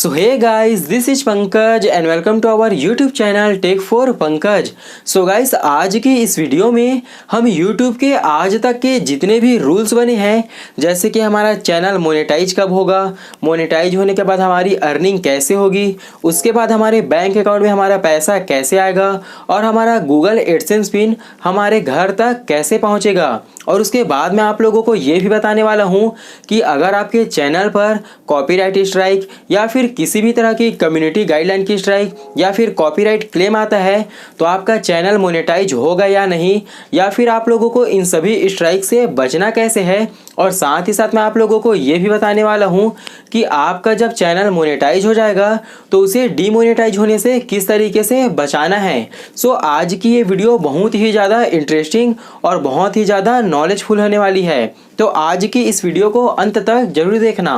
So hey guys, this is Pankaj and welcome to our YouTube channel tech for Pankaj. So guys, आज की इस video में हम YouTube के आज तक के जितने भी रूल्स बने हैं, जैसे कि हमारा चैनल मोनेटाइज कब होगा, मोनेटाइज होने के बाद हमारी अर्निंग कैसे होगी, उसके बाद हमारे बैंक अकाउंट में हमारा पैसा कैसे आएगा और हमारा गूगल एडसेंस पिन हमारे घर तक कैसे पहुंचेगा। और उसके बाद मैं आप लोगों को ये भी बताने वाला हूँ कि अगर आपके चैनल पर कॉपीराइट स्ट्राइक या फिर किसी भी तरह की कम्युनिटी गाइडलाइन की स्ट्राइक या फिर कॉपीराइट क्लेम आता है तो आपका चैनल मोनेटाइज होगा या नहीं, या फिर आप लोगों को इन सभी स्ट्राइक से बचना कैसे है। और साथ ही साथ मैं आप लोगों को ये भी बताने वाला हूँ कि आपका जब चैनल मोनेटाइज हो जाएगा तो उसे डीमोनेटाइज होने से किस तरीके से बचाना है। सो आज की ये वीडियो बहुत ही ज़्यादा इंटरेस्टिंग और बहुत ही ज़्यादा नॉलेजफुल होने वाली है, तो आज की इस वीडियो को अंत तक जरूर देखना।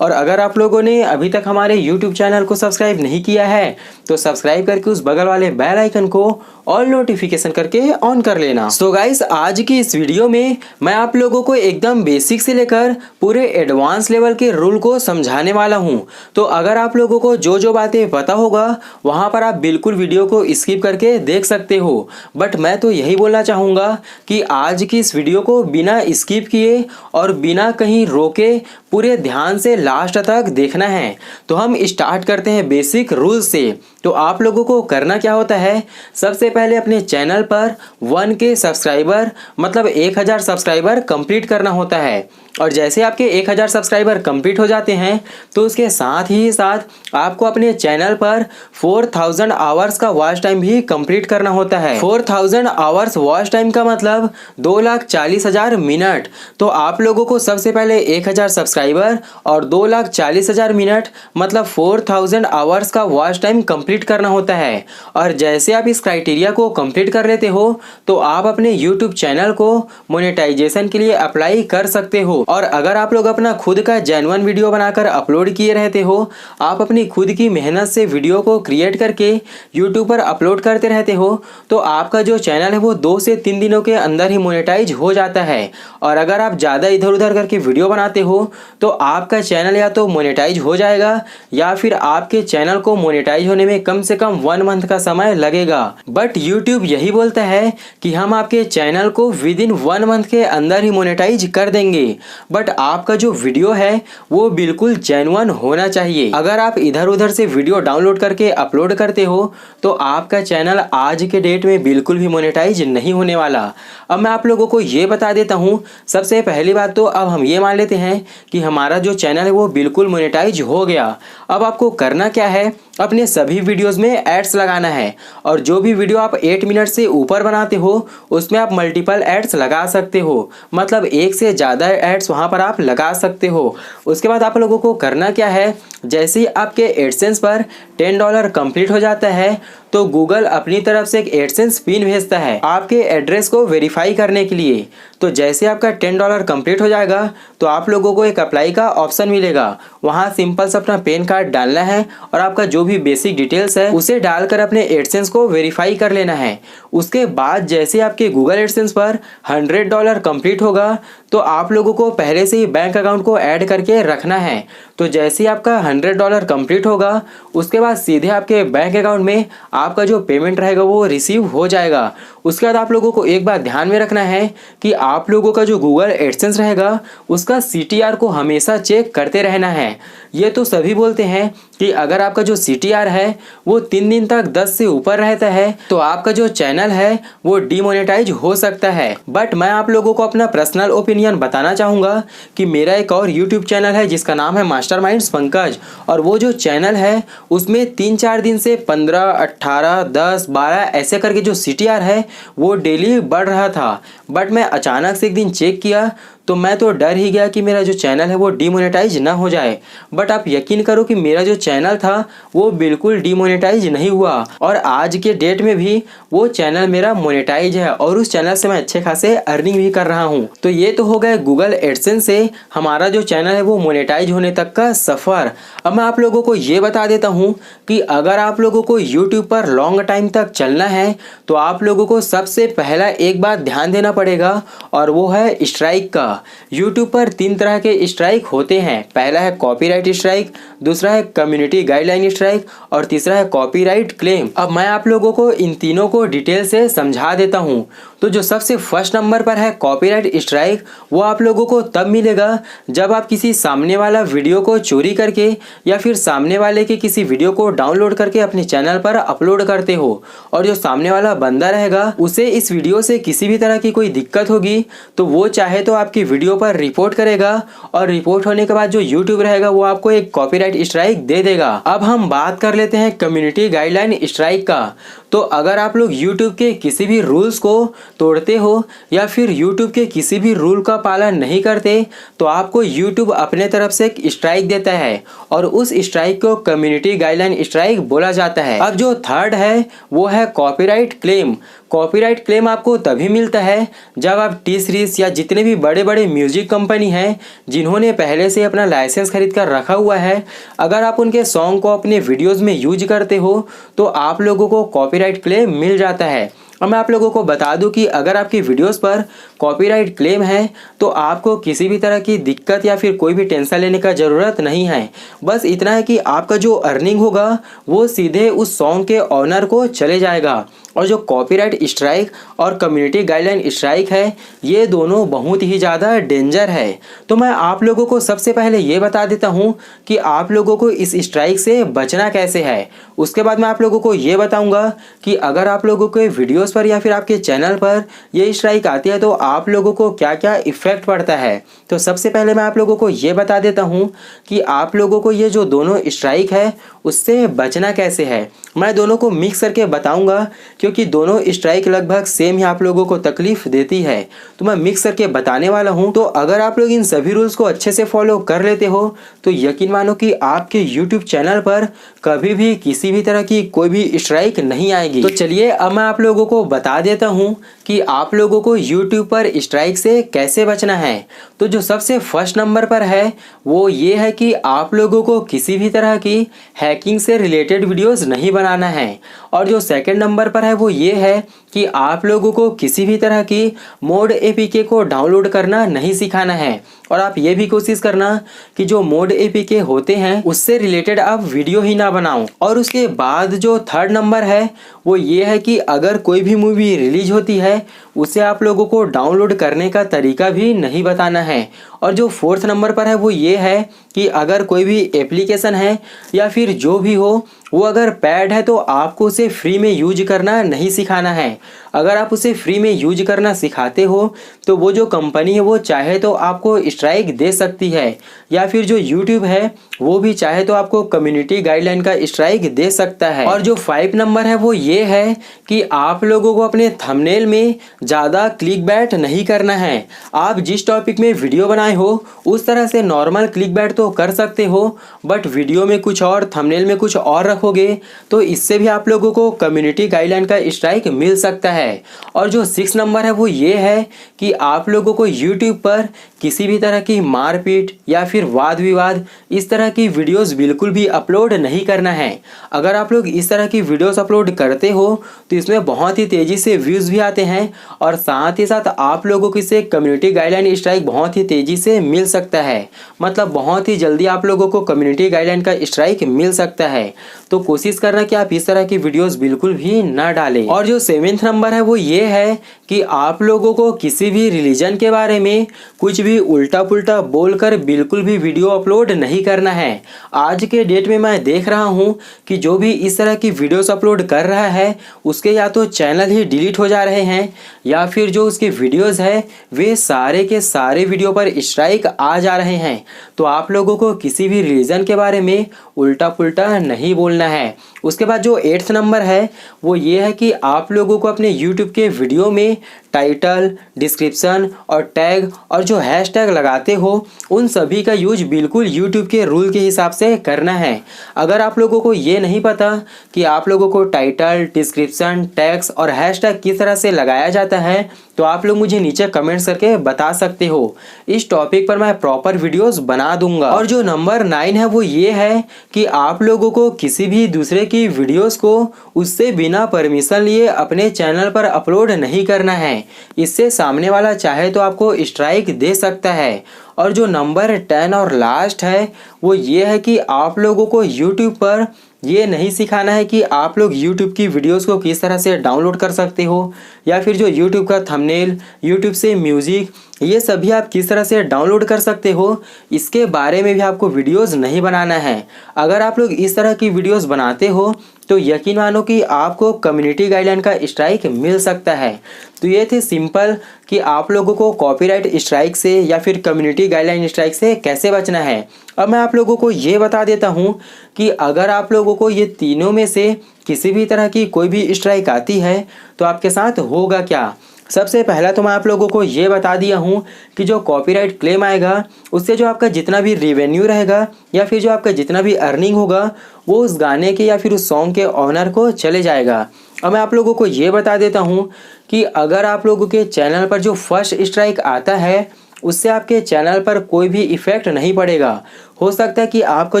और अगर आप लोगों ने अभी तक हमारे YouTube चैनल को सब्सक्राइब नहीं किया है तो सब्सक्राइब करके उस बगल वाले बेल आइकन को ऑल नोटिफिकेशन करके ऑन कर लेना। सो गाइस, आज की इस वीडियो में मैं आप लोगों को एकदम बेसिक से लेकर पूरे एडवांस लेवल के रूल को समझाने वाला हूं। तो अगर आप लोगों को जो जो बातें पता होगा वहां पर आप बिल्कुल वीडियो को स्किप करके देख सकते हो, बट मैं तो यही बोलना चाहूँगा कि आज की इस वीडियो को बिना स्किप किए और बिना कहीं रोके पूरे ध्यान से लास्ट तक देखना है। तो हम स्टार्ट करते हैं बेसिक रूल से। तो आप लोगों को करना क्या होता है, सबसे पहले अपने चैनल पर 1K सब्सक्राइबर मतलब 1000 सब्सक्राइबर कंप्लीट करना होता है। और जैसे आपके 1000 सब्सक्राइबर कंप्लीट हो जाते हैं तो उसके साथ ही साथ आपको अपने चैनल पर 4000 आवर्स का वॉच टाइम भी कंप्लीट करना होता है। 4000 आवर्स वॉच टाइम का मतलब 2,40,000 मिनट। तो आप लोगों को सबसे पहले 1000 सब्सक्राइबर और 2,40,000 मिनट मतलब 4000 आवर्स का वॉच टाइम कंप्लीट करना होता है। और जैसे आप इस क्राइटेरिया को कंप्लीट कर लेते हो तो आप अपने यूट्यूब चैनल को मोनेटाइजेशन के लिए अप्लाई कर सकते हो। और अगर आप लोग अपना खुद का जेन्युइन वीडियो बनाकर अपलोड किए रहते हो, आप अपनी खुद की मेहनत से वीडियो को क्रिएट करके यूट्यूब पर अपलोड करते रहते हो, तो आपका जो चैनल है वो 2 से 3 दिनों के अंदर ही मोनेटाइज हो जाता है। और अगर आप ज़्यादा इधर उधर करके वीडियो बनाते हो तो आपका चैनल या तो मोनेटाइज हो जाएगा या फिर आपके चैनल को मोनेटाइज होने में कम से कम 1 मंथ का समय लगेगा। बट यूट्यूब यही बोलता है कि हम आपके चैनल को विद इन 1 मंथ के अंदर ही मोनेटाइज कर देंगे। बट आपका जो वीडियो है वो बिल्कुल जेन्युइन होना चाहिए। अगर आप इधर उधर से वीडियो डाउनलोड करके अपलोड करते हो तो आपका चैनल आज के डेट में बिल्कुल भी मोनेटाइज नहीं होने वाला। अब मैं आप लोगों को ये बता देता हूँ। सबसे पहली बात तो अब हम ये मान लेते हैं कि हमारा जो चैनल है वो बिल्कुल मोनेटाइज हो गया। अब आपको करना क्या है, अपने सभी वीडियोस में एड्स लगाना है। और जो भी वीडियो आप 8 मिनट से ऊपर बनाते हो उसमें आप मल्टीपल एड्स लगा सकते हो, मतलब एक से ज़्यादा एड्स वहाँ पर आप लगा सकते हो। उसके बाद आप लोगों को करना क्या है, जैसे ही आपके एडसेंस पर $10 कंप्लीट हो जाता है तो गूगल अपनी तरफ से एक एडसेंस पिन भेजता है आपके एड्रेस को वेरीफाई करने के लिए। तो जैसे आपका $10 कंप्लीट हो जाएगा तो आप लोगों को एक अप्लाई का ऑप्शन मिलेगा। वहाँ सिंपल से अपना पैन कार्ड डालना है और आपका जो भी बेसिक डिटेल्स है उसे डालकर अपने एडसेंस को वेरीफाई कर लेना है। उसके बाद जैसे आपके गूगल एडसेंस पर $100 कंप्लीट होगा तो आप लोगों को पहले से ही बैंक अकाउंट को ऐड करके रखना है। तो जैसे ही आपका $100 कंप्लीट होगा उसके बाद सीधे आपके बैंक अकाउंट में आपका जो पेमेंट रहेगा वो रिसीव हो जाएगा। उसके बाद आप लोगों को एक बात ध्यान में रखना है कि आप लोगों का जो गूगल एडसेंस रहेगा उसका CTR को हमेशा चेक करते रहना है। ये तो सभी बोलते हैं कि अगर आपका जो CTR है वो 3 दिन तक 10 से ऊपर रहता है तो आपका जो चैनल है वो डीमोनेटाइज हो सकता है। बट मैं आप लोगों को अपना पर्सनल ओपिनियन बताना चाहूँगा कि मेरा एक और यूट्यूब चैनल है जिसका नाम है मास्टरमाइंड्स पंकज, और वो जो चैनल है उसमें 3-4 दिन से 15, 18, 10, 12 ऐसे करके जो CTR है वो डेली बढ़ रहा था। बट मैं अचानक से एक दिन चेक किया तो मैं तो डर ही गया कि मेरा जो चैनल है वो डीमोनेटाइज ना हो जाए। बट आप यकीन करो कि मेरा जो चैनल था वो बिल्कुल डीमोनेटाइज नहीं हुआ और आज के डेट में भी वो चैनल मेरा मोनेटाइज है और उस चैनल से मैं अच्छे खासे अर्निंग भी कर रहा हूँ। तो ये तो हो गया गूगल एडसेंस से हमारा जो चैनल है वो मोनेटाइज होने तक का सफ़र। अब मैं आप लोगों को ये बता देता हूँ कि अगर आप लोगों को यूट्यूब पर लॉन्ग टाइम तक चलना है तो आप लोगों को सबसे पहला एक बात ध्यान देना पड़ेगा और वो है स्ट्राइक का। यूट्यूब पर 3 तरह के स्ट्राइक होते हैं। पहला है कॉपीराइट स्ट्राइक, दूसरा है कम्युनिटी गाइडलाइन स्ट्राइक और तीसरा है कॉपीराइट क्लेम। अब मैं आप लोगों को इन तीनों को डिटेल से समझा देता हूँ। तो जो सबसे फर्स्ट नंबर पर है कॉपीराइट स्ट्राइक, वो आप लोगों को तब मिलेगा जब आप किसी सामने वाला वीडियो को चोरी करके या फिर सामने वाले के किसी वीडियो को डाउनलोड करके अपने चैनल पर अपलोड करते हो और जो सामने वाला बंदा रहेगा उसे इस वीडियो से किसी भी तरह की कोई दिक्कत होगी तो वो चाहे तो आपकी वीडियो पर रिपोर्ट करेगा और रिपोर्ट होने के बाद जो यूट्यूब रहेगा वो आपको एक कॉपीराइट स्ट्राइक दे देगा। अब हम बात कर लेते हैं कम्युनिटी गाइडलाइन स्ट्राइक का। तो अगर आप लोग YouTube के किसी भी रूल्स को तोड़ते हो या फिर YouTube के किसी भी रूल का पालन नहीं करते तो आपको YouTube अपने तरफ से एक स्ट्राइक देता है और उस स्ट्राइक को कम्युनिटी गाइडलाइन स्ट्राइक बोला जाता है। अब जो थर्ड है वो है कॉपीराइट क्लेम। कॉपीराइट क्लेम आपको तभी मिलता है जब आप टी सीरीज या जितने भी बड़े बड़े म्यूजिक कंपनी हैं जिन्होंने पहले से अपना लाइसेंस खरीद कर रखा हुआ है, अगर आप उनके सॉन्ग को अपने वीडियोस में यूज करते हो तो आप लोगों को कॉपीराइट क्लेम मिल जाता है। और मैं आप लोगों को बता दूं कि अगर आपकी वीडियोस पर कॉपीराइट क्लेम है तो आपको किसी भी तरह की दिक्कत या फिर कोई भी टेंशन लेने का ज़रूरत नहीं है। बस इतना है कि आपका जो अर्निंग होगा वो सीधे उस सॉन्ग के ऑनर को चले जाएगा। और जो कॉपीराइट स्ट्राइक और कम्युनिटी गाइडलाइन स्ट्राइक है ये दोनों बहुत ही ज़्यादा डेंजर है। तो मैं आप लोगों को सबसे पहले ये बता देता हूँ कि आप लोगों को इस स्ट्राइक से बचना कैसे है। उसके बाद मैं आप लोगों को ये बताऊँगा कि अगर आप लोगों के वीडियोस पर या फिर आपके चैनल पर ये स्ट्राइक आती है तो आप लोगों को क्या क्या इफ़ेक्ट पड़ता है। तो सबसे पहले मैं आप लोगों को ये बता देता हूँ कि आप लोगों को ये जो दोनों स्ट्राइक है उससे बचना कैसे है। मैं दोनों को मिक्स करके बताऊंगा क्योंकि दोनों स्ट्राइक लगभग सेम ही आप लोगों को तकलीफ देती है, तो मैं मिक्स करके बताने वाला हूं। तो अगर आप लोग इन सभी रूल्स को अच्छे से फॉलो कर लेते हो तो यकीन मानो कि आपके YouTube चैनल पर कभी भी किसी भी तरह की कोई भी स्ट्राइक नहीं आएगी। तो चलिए अब मैं आप लोगों को बता देता हूँ कि आप लोगों को YouTube पर स्ट्राइक से कैसे बचना है। तो जो सबसे फर्स्ट नंबर पर है वो ये है कि आप लोगों को किसी भी तरह की हैकिंग से रिलेटेड वीडियोस नहीं बनाना है। और जो सेकंड नंबर पर है वो ये है कि आप लोगों को किसी भी तरह की मोड एपीके को डाउनलोड करना नहीं सिखाना है। और आप ये भी कोशिश करना कि जो मोड एपीके होते हैं उससे रिलेटेड आप वीडियो ही ना बनाओ। और उसके बाद जो थर्ड नंबर है वो ये है कि अगर कोई भी मूवी रिलीज होती है उसे आप लोगों को डाउनलोड करने का तरीका भी नहीं बताना है। और जो फोर्थ नंबर पर है वो ये है कि अगर कोई भी एप्लीकेशन है या फिर जो भी हो वो अगर पैड है तो आपको उसे फ्री में यूज करना नहीं सिखाना है। अगर आप उसे फ्री में यूज करना सिखाते हो तो वो जो कंपनी है वो चाहे तो आपको स्ट्राइक दे सकती है या फिर जो YouTube है वो भी चाहे तो आपको कम्युनिटी गाइडलाइन का स्ट्राइक दे सकता है। और जो 5 नंबर है वो ये है कि आप लोगों को अपने थंबनेल में ज़्यादा क्लिकबैट नहीं करना है। आप जिस टॉपिक में वीडियो बनाए हो उस तरह से नॉर्मल क्लिकबैट तो कर सकते हो बट वीडियो में कुछ और थंबनेल में कुछ और रखोगे तो इससे भी आप लोगों को कम्युनिटी गाइडलाइन का स्ट्राइक मिल सकता है। और जो 6 नंबर है वो ये है कि आप लोगों को YouTube पर किसी भी तरह की मारपीट या फिर वाद विवाद इस तरह की वीडियोस बिल्कुल भी अपलोड नहीं करना है। अगर आप लोग इस तरह की वीडियोस अपलोड करते हो तो इसमें बहुत ही तेज़ी से व्यूज़ भी आते हैं और साथ ही साथ आप लोगों को इससे कम्युनिटी गाइडलाइन स्ट्राइक बहुत ही तेज़ी से मिल सकता है। मतलब बहुत ही जल्दी आप लोगों को कम्युनिटी गाइडलाइन का स्ट्राइक मिल सकता है। तो कोशिश करना कि आप इस तरह की वीडियोस बिल्कुल भी ना डालें। और जो 7th नंबर है वो ये है कि आप लोगों को किसी भी रिलीजन के बारे में कुछ भी उल्टा पुल्टा बोलकर बिल्कुल भी वीडियो अपलोड नहीं करना है। आज के डेट में मैं देख रहा हूँ कि जो भी इस तरह की वीडियोस अपलोड कर रहा है उसके या तो चैनल ही डिलीट हो जा रहे हैं या फिर जो उसके वीडियोस है वे सारे के सारे वीडियो पर स्ट्राइक आ जा रहे हैं। तो आप लोगों को किसी भी रिलीजन के बारे में उल्टा पुल्टा नहीं बोलना है। उसके बाद जो 8th नंबर है वो ये है कि आप लोगों को अपने YouTube के वीडियो में टाइटल, डिस्क्रिप्शन और टैग और जो हैशटैग लगाते हो उन सभी का यूज बिल्कुल YouTube के रूल के हिसाब से करना है। अगर आप लोगों को ये नहीं पता कि आप लोगों को टाइटल, डिस्क्रिप्शन, टैग्स और हैशटैग किस तरह से लगाया जाता है तो आप लोग मुझे नीचे कमेंट्स करके बता सकते हो। इस टॉपिक पर मैं प्रॉपर वीडियोस बना दूंगा। और जो नंबर 9 है वो ये है कि आप लोगों को किसी भी दूसरे की वीडियोस को उससे बिना परमिशन लिए अपने चैनल पर अपलोड नहीं करना है। इससे सामने वाला चाहे तो आपको स्ट्राइक दे सकता है। और जो नंबर 10 और लास्ट है वो ये है कि आप लोगों को यूट्यूब पर ये नहीं सिखाना है कि आप लोग YouTube की वीडियोस को किस तरह से डाउनलोड कर सकते हो, या फिर जो YouTube का थंबनेल, YouTube से म्यूज़िक, ये सभी आप किस तरह से डाउनलोड कर सकते हो, इसके बारे में भी आपको वीडियोस नहीं बनाना है। अगर आप लोग इस तरह की वीडियोस बनाते हो तो यकीन मानो कि आपको कम्युनिटी गाइडलाइन का स्ट्राइक मिल सकता है। तो ये थे सिंपल कि आप लोगों को कॉपीराइट स्ट्राइक से या फिर कम्युनिटी गाइडलाइन स्ट्राइक से कैसे बचना है। अब मैं आप लोगों को ये बता देता हूँ कि अगर आप लोगों को ये तीनों में से किसी भी तरह की कोई भी स्ट्राइक आती है तो आपके साथ होगा क्या। सबसे पहला तो मैं आप लोगों को ये बता दिया हूँ कि जो कॉपीराइट क्लेम आएगा उससे जो आपका जितना भी रेवेन्यू रहेगा या फिर जो आपका जितना भी अर्निंग होगा वो उस गाने के या फिर उस सॉन्ग के ऑनर को चले जाएगा। अब मैं आप लोगों को ये बता देता हूँ कि अगर आप लोगों के चैनल पर जो फर्स्ट स्ट्राइक आता है उससे आपके चैनल पर कोई भी इफ़ेक्ट नहीं पड़ेगा। हो सकता है कि आपका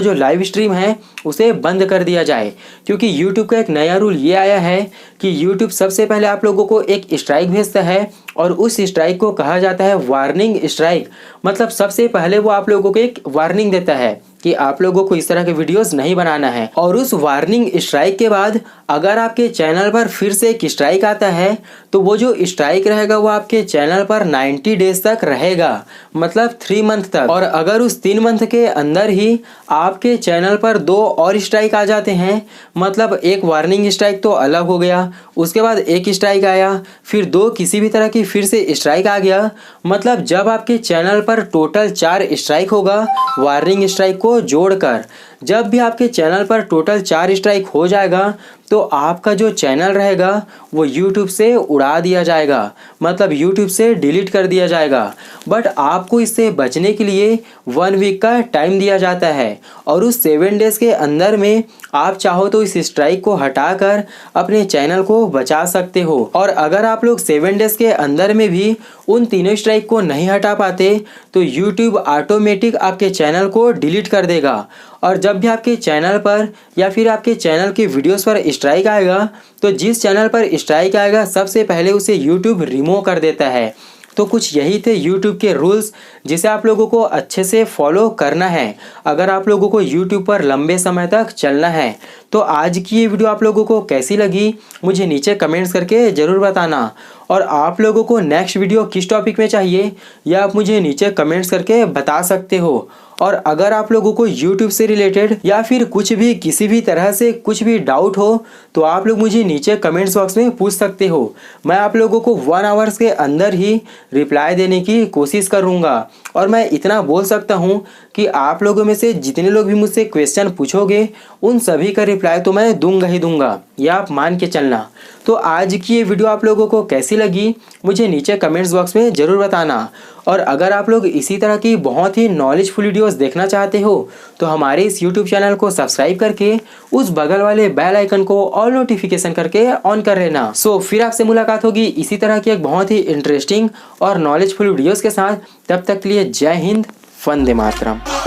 जो लाइव स्ट्रीम है उसे बंद कर दिया जाए, क्योंकि YouTube का एक नया रूल ये आया है कि YouTube सबसे पहले आप लोगों को एक स्ट्राइक भेजता है और उस स्ट्राइक को कहा जाता है वार्निंग स्ट्राइक। मतलब सबसे पहले वो आप लोगों को एक वार्निंग देता है कि आप लोगों को इस तरह के वीडियोस नहीं बनाना है। और उस वार्निंग स्ट्राइक के बाद अगर आपके चैनल पर फिर से एक स्ट्राइक आता है तो वो जो स्ट्राइक रहेगा वो आपके चैनल पर 90 डेज तक रहेगा, मतलब 3 मंथ तक। और अगर उस 3 मंथ के अंदर ही आपके चैनल पर 2 और स्ट्राइक आ जाते हैं, मतलब एक वार्निंग स्ट्राइक तो अलग हो गया, उसके बाद एक स्ट्राइक आया, फिर 2 किसी भी तरह की फिर से स्ट्राइक आ गया, मतलब जब आपके चैनल पर टोटल 4 स्ट्राइक होगा वार्निंग स्ट्राइक को जोड़कर, जब भी आपके चैनल पर टोटल 4 स्ट्राइक हो जाएगा तो आपका जो चैनल रहेगा वो YouTube से उड़ा दिया जाएगा, मतलब YouTube से डिलीट कर दिया जाएगा। बट आपको इससे बचने के लिए 1 वीक का टाइम दिया जाता है और उस 7 डेज़ के अंदर में आप चाहो तो इस स्ट्राइक को हटाकर अपने चैनल को बचा सकते हो। और अगर आप लोग 7 डेज़ के अंदर में भी उन तीनों स्ट्राइक को नहीं हटा पाते तो YouTube ऑटोमेटिक आपके चैनल को डिलीट कर देगा। और जब भी आपके चैनल पर या फिर आपके चैनल के वीडियोस पर स्ट्राइक आएगा तो जिस चैनल पर स्ट्राइक आएगा सबसे पहले उसे YouTube रिमूव कर देता है। तो कुछ यही थे YouTube के रूल्स जिसे आप लोगों को अच्छे से फॉलो करना है अगर आप लोगों को YouTube पर लंबे समय तक चलना है। तो आज की ये वीडियो आप लोगों को कैसी लगी मुझे नीचे कमेंट्स करके ज़रूर बताना। और आप लोगों को नेक्स्ट वीडियो किस टॉपिक में चाहिए यह आप मुझे नीचे कमेंट्स करके बता सकते हो। और अगर आप लोगों को YouTube से रिलेटेड या फिर कुछ भी किसी भी तरह से कुछ भी डाउट हो तो आप लोग मुझे नीचे कमेंट्स बॉक्स में पूछ सकते हो। मैं आप लोगों को 1 आवर्स के अंदर ही रिप्लाई देने की कोशिश करूँगा। और मैं इतना बोल सकता हूँ कि आप लोगों में से जितने लोग भी मुझसे क्वेश्चन पूछोगे उन सभी का रिप्लाई तो मैं दूंगा ही दूंगा, यह आप मान के चलना। तो आज की ये वीडियो आप लोगों को कैसी लगी मुझे नीचे कमेंट्स बॉक्स में ज़रूर बताना। और अगर आप लोग इसी तरह की बहुत ही नॉलेजफुल वीडियोस देखना चाहते हो तो हमारे इस YouTube चैनल को सब्सक्राइब करके उस बगल वाले बेल आइकन को ऑल नोटिफिकेशन करके ऑन कर लेना। सो फिर आपसे मुलाकात होगी इसी तरह की एक बहुत ही इंटरेस्टिंग और नॉलेजफुल वीडियोस के साथ। तब तक के लिए जय हिंद, वंदे मातरम।